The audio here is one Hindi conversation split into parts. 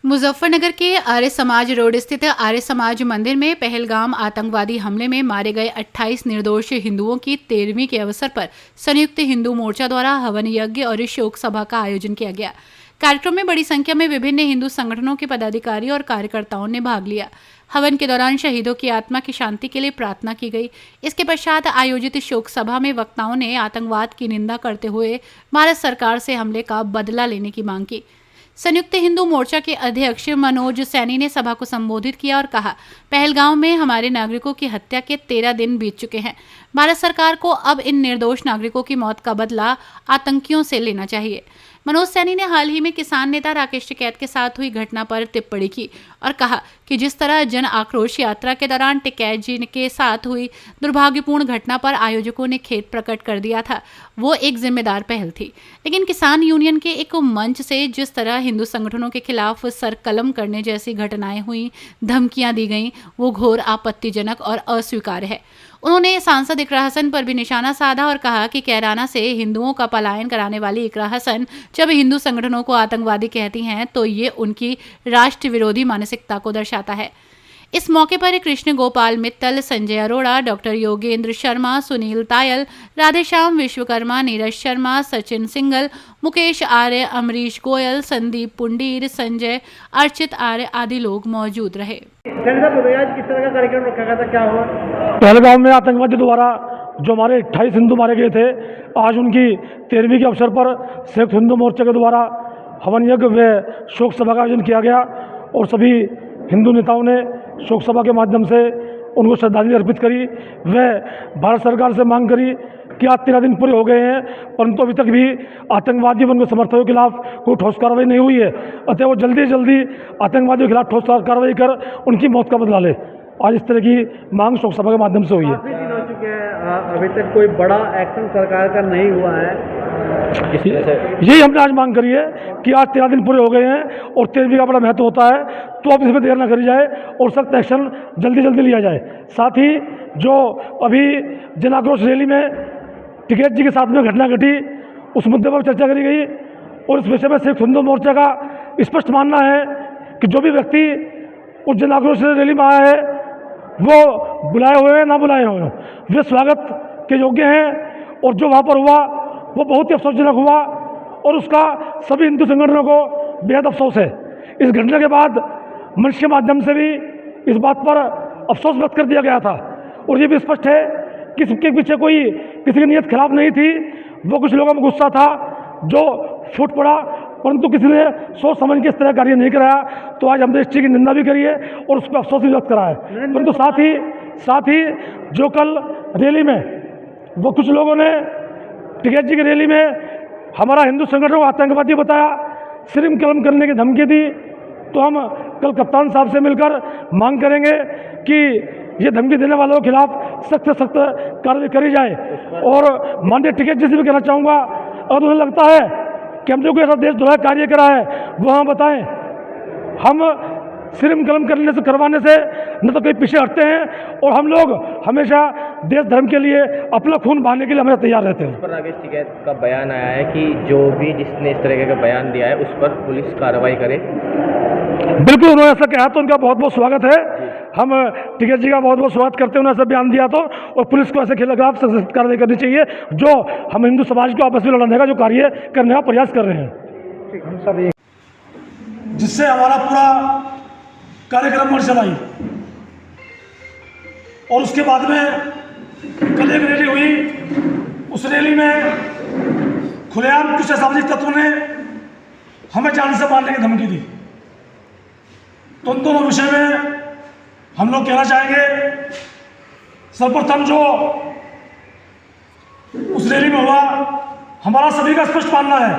मुजफ्फरनगर के आर्य समाज रोड स्थित आर्य समाज मंदिर में पहलगाम आतंकवादी हमले में मारे गए 28 निर्दोष हिंदुओं की 13वीं के अवसर पर संयुक्त हिंदू मोर्चा द्वारा हवन यज्ञ और शोक सभा का आयोजन किया गया। कार्यक्रम में बड़ी संख्या में विभिन्न हिंदू संगठनों के पदाधिकारी और कार्यकर्ताओं ने भाग लिया। हवन के दौरान शहीदों की आत्मा की शांति के लिए प्रार्थना की गई। इसके पश्चात आयोजित शोक सभा में वक्ताओं ने आतंकवाद की निंदा करते हुए भारत सरकार से हमले का बदला लेने की मांग की। संयुक्त हिंदू मोर्चा के अध्यक्ष मनोज सैनी ने सभा को संबोधित किया और कहा, पहलगाम में हमारे नागरिकों की हत्या के 13 दिन बीत चुके हैं। भारत सरकार को अब इन निर्दोष नागरिकों की मौत का बदला आतंकियों से लेना चाहिए। मनोज सैनी ने हाल ही में किसान नेता राकेश टिकैत के साथ हुई घटना पर टिप्पणी की और कहा कि जिस तरह जन आक्रोश यात्रा के दौरान टिकैत जी के साथ हुई दुर्भाग्यपूर्ण घटना पर आयोजकों ने खेद प्रकट कर दिया था, वो एक जिम्मेदार पहल थी। लेकिन किसान यूनियन के एक मंच से जिस तरह हिंदू संगठनों के खिलाफ सर कलम करने जैसी घटनाएं हुई, धमकियां दी गईं, वो घोर आपत्तिजनक और अस्वीकार्य है। उन्होंने सांसद इकरा हसन पर भी निशाना साधा और कहा कि कैराना से हिंदुओं का पलायन कराने वाली इकरा हसन जब हिंदू संगठनों को आतंकवादी कहती हैं तो ये उनकी राष्ट्र विरोधी मानसिकता को दर्शाता है। इस मौके पर कृष्ण गोपाल मित्तल, संजय अरोड़ा, डॉक्टर योगेंद्र शर्मा, सुनील तायल, राधेश्याम विश्वकर्मा, नीरज शर्मा, सचिन सिंगल, मुकेश आर्य, अमरीश गोयल, संदीप पुंडीर, संजय, अर्चित आर्य आदि लोग मौजूद रहे। किस तरह का कार्यक्रम रखा गया था, क्या हुआ? पहलगाम में आतंकवादी द्वारा जो हमारे 28 हिंदू मारे गए थे, आज उनकी 13वीं के अवसर पर संयुक्त हिंदू मोर्चा के द्वारा हवन यज्ञ व शोक सभा का आयोजन किया गया और सभी हिंदू नेताओं ने शोक सभा के माध्यम से उनको श्रद्धांजलि अर्पित करी। व भारत सरकार से मांग करी कि आज 13 दिन पूरे हो गए हैं, परंतु अभी तक भी आतंकवादियों व उनके समर्थकों के खिलाफ कोई ठोस कार्रवाई नहीं हुई है। अतः वो जल्दी से जल्दी आतंकवादियों के खिलाफ ठोस कार्रवाई कर उनकी मौत का बदला ले। आज इस तरह की मांग शोक सभा के माध्यम से हुई है। काफी दिन हो चुके हैं, अभी तक कोई बड़ा एक्शन सरकार का नहीं हुआ है। यही हमने आज मांग करी है कि आज 13 दिन पूरे हो गए हैं और 13वीं का बड़ा महत्व होता है, तो अब इसमें देर न करी जाए और सख्त एक्शन जल्दी जल्दी लिया जाए। साथ ही जो अभी जन आक्रोश रैली में टिकैत जी के साथ में घटना घटी, उस मुद्दे पर चर्चा करी गई और इस विषय में संयुक्त हिंदू मोर्चा का स्पष्ट मानना है कि जो भी व्यक्ति उस जन आक्रोश रैली में आया है वो बुलाए हुए हैं ना बुलाए हुए हैं, वे स्वागत के योग्य हैं। और जो वहाँ पर हुआ वो बहुत ही अफसोसजनक हुआ और उसका सभी हिंदू संगठनों को बेहद अफसोस है। इस घटना के बाद मंच के माध्यम से भी इस बात पर अफसोस व्यक्त कर दिया गया था और ये भी स्पष्ट है कि इसके पीछे कोई किसी की नीयत खराब नहीं थी। वो कुछ लोगों में गुस्सा था जो फूट पड़ा, परंतु किसी ने सोच समझ के इस तरह कार्य नहीं कराया। तो आज हमने इस चीज़ की निंदा भी करी है और उस पर अफसोस भी व्यक्त करा है। परंतु साथ ही जो कल रैली में वो कुछ लोगों ने टिकैत जी की रैली में हमारा हिंदू संगठन को आतंकवादी बताया, सिर्फ कलम करने की धमकी दी, तो हम कल कप्तान साहब से मिलकर मांग करेंगे कि ये धमकी देने वालों के खिलाफ सख्त से सख्त कार्रवाई करी जाए। और माननीय टिकैत जी से भी कहना चाहूँगा, अगर उन्हें लगता है कि हमने कोई ऐसा देशद्रोही कार्य करा है वो हम बताएं। हम सिर्फ कलम करवाने से न तो कहीं पीछे हटते हैं और हम लोग हमेशा देश धर्म के लिए अपना खून बहाने के लिए हमेशा तैयार रहते हैं। उस पर राकेश टिकैत का बयान आया है कि जो भी जिसने इस तरह का बयान दिया है उस पर पुलिस कार्रवाई करे। बिल्कुल, उन्होंने ऐसा कहा तो उनका बहुत बहुत स्वागत है। हम टिकैत जी का बहुत बहुत स्वागत करते हैं, उन्होंने ऐसा बयान दिया तो, और पुलिस को ऐसे खिलाफ सख्त कार्रवाई करनी चाहिए जो हम हिंदू समाज को आपस में लड़ने का जो कार्य करने का प्रयास कर रहे हैं। हम सब जिससे हमारा पूरा कार्यक्रम मर चलाई और उसके बाद में कल एक रैली हुई। उस रैली में खुलेआम कुछ असामाजिक तत्वों ने हमें जान से मारने की धमकी दी। तो उन दोनों विषय में हम लोग कहना चाहेंगे, सर्वप्रथम जो उस रैली में हुआ, हमारा सभी का स्पष्ट मानना है,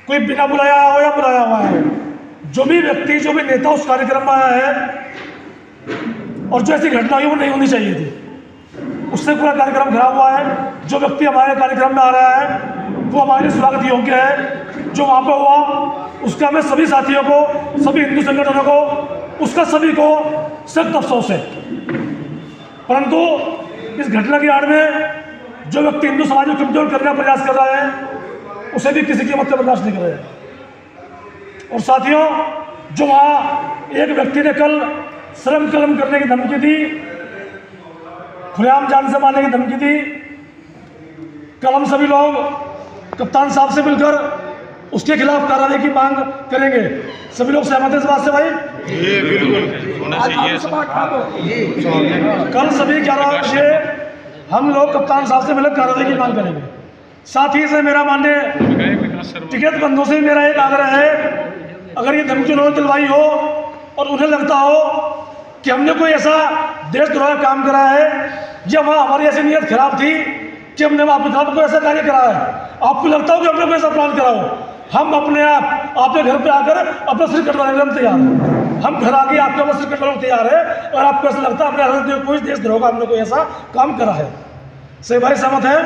कोई बिना बुलाया हो या बुलाया हुआ है, जो भी व्यक्ति जो भी नेता उस कार्यक्रम में आया है और जो ऐसी घटना हुई वो नहीं होनी चाहिए थी, उससे पूरा कार्यक्रम खराब हुआ है। जो व्यक्ति हमारे कार्यक्रम में आ रहा है वो हमारे लिए स्वागत योग्य है। जो वहाँ पर हुआ उसका हमें सभी साथियों को, सभी हिंदू संगठनों को, उसका सभी को सख्त अफसोस है। परंतु इस घटना की आड़ में जो व्यक्ति हिंदू समाज को कमजोर करने का प्रयास कर रहा है उसे भी किसी कीमत पर बर्दाश्त नहीं कर रहे हैं। और साथियों, जो वहाँ एक व्यक्ति ने कल श्रम कलम करने की धमकी दी, खुलेआम जान से मारने की धमकी दी, कल हम सभी लोग कप्तान साहब से मिलकर उसके खिलाफ कार्रवाई की मांग करेंगे। सभी लोग सहमत हैं इस बात से भाई? कल सभी 11 बजे हम लोग कप्तान साहब से मिलकर कार्रवाई की मांग करेंगे। साथ ही से मेरा माननीय टिकट बंधुओं से मेरा एक आग्रह है, अगर ये धमकी उन्होंने दिलवाई हो और उन्हें लगता हो कि हमने कोई ऐसा देशद्रोह काम करा है या वहाँ हमारी ऐसी नीयत खराब थी कि हमने आपके खिलाफ कोई ऐसा कार्य करा है, आपको लगता हो कि हमने कोई ऐसा प्लान करा हो, हम अपने आप आपके घर पे आकर अपना सिर कटवाने के लिए हम तैयार हैं। हम घर आके आपके अपना सिर कटवाने को तैयार है और आपको ऐसा लगता है अपने कोई देशद्रोह का हमने कोई ऐसा काम करा है। सही भाई सहमत है?